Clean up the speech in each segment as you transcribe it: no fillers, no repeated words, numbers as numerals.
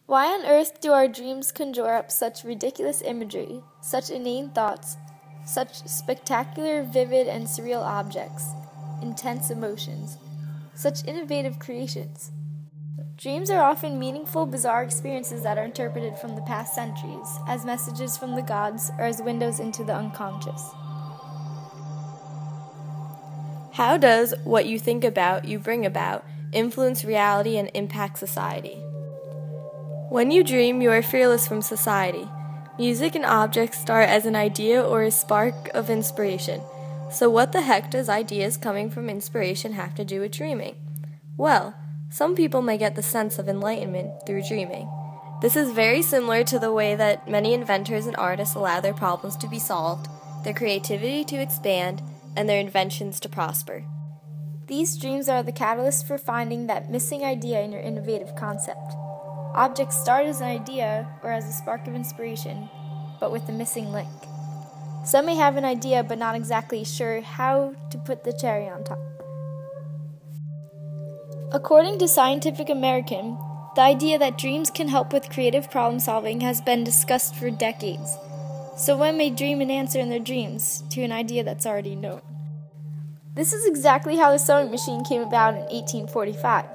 Why on earth do our dreams conjure up such ridiculous imagery, such inane thoughts, such spectacular, vivid, and surreal objects, intense emotions, such innovative creations? Dreams are often meaningful, bizarre experiences that are interpreted from the past centuries as messages from the gods or as windows into the unconscious. How does what you think about, you bring about, influence reality and impact society? When you dream, you are fearless from society. Music and objects start as an idea or a spark of inspiration. So what the heck does ideas coming from inspiration have to do with dreaming? Well, some people may get the sense of enlightenment through dreaming. This is very similar to the way that many inventors and artists allow their problems to be solved, their creativity to expand, and their inventions to prosper. These dreams are the catalyst for finding that missing idea in your innovative concept. Objects start as an idea or as a spark of inspiration, but with the missing link. Some may have an idea but not exactly sure how to put the cherry on top. According to Scientific American, the idea that dreams can help with creative problem solving has been discussed for decades. So one may dream an answer in their dreams to an idea that's already known. This is exactly how the sewing machine came about in 1845.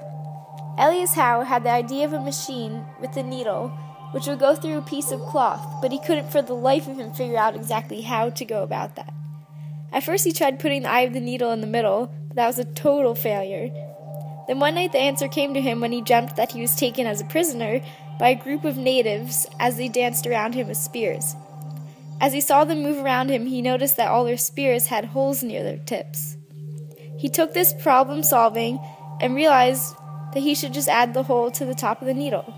Elias Howe had the idea of a machine with a needle which would go through a piece of cloth, but he couldn't for the life of him figure out exactly how to go about that. At first he tried putting the eye of the needle in the middle, but that was a total failure. Then one night the answer came to him when he dreamt that he was taken as a prisoner by a group of natives as they danced around him with spears. As he saw them move around him, he noticed that all their spears had holes near their tips. He took this problem solving and realized that he should just add the hole to the top of the needle.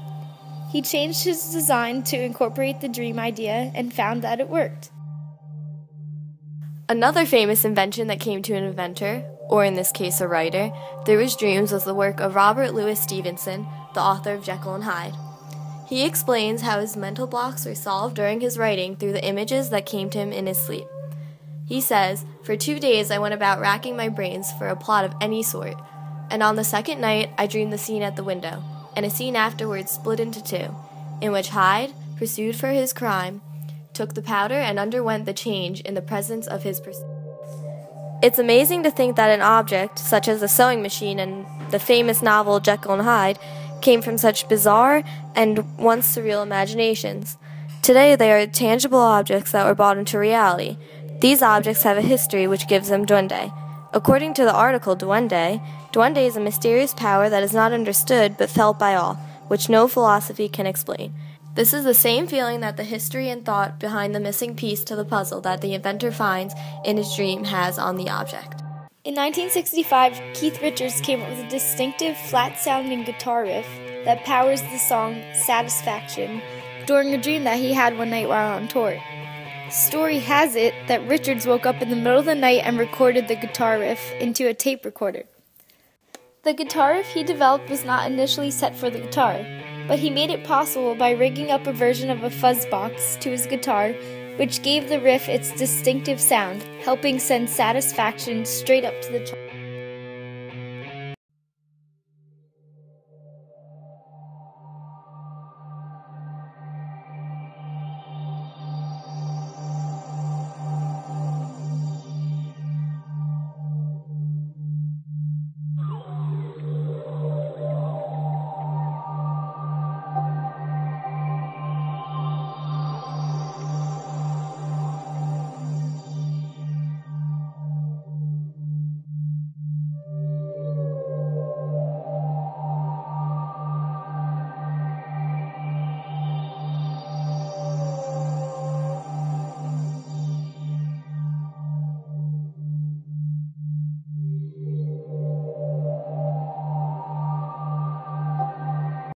He changed his design to incorporate the dream idea and found that it worked. Another famous invention that came to an inventor, or in this case a writer, through his dreams was the work of Robert Louis Stevenson, the author of Jekyll and Hyde. He explains how his mental blocks were solved during his writing through the images that came to him in his sleep. He says, "For 2 days I went about racking my brains for a plot of any sort, and on the second night I dreamed the scene at the window, and a scene afterwards split into two, in which Hyde, pursued for his crime, took the powder and underwent the change in the presence of his pursuer." It's amazing to think that an object, such as a sewing machine and the famous novel Jekyll and Hyde, came from such bizarre and once surreal imaginations. Today they are tangible objects that were brought into reality. These objects have a history which gives them duende. According to the article Duende is a mysterious power that is not understood but felt by all, which no philosophy can explain. This is the same feeling that the history and thought behind the missing piece to the puzzle that the inventor finds in his dream has on the object. In 1965, Keith Richards came up with a distinctive, flat-sounding guitar riff that powers the song Satisfaction during a dream that he had one night while on tour. Story has it that Richards woke up in the middle of the night and recorded the guitar riff into a tape recorder. The guitar riff he developed was not initially set for the guitar, but he made it possible by rigging up a version of a fuzz box to his guitar, which gave the riff its distinctive sound, helping send Satisfaction straight up to the top.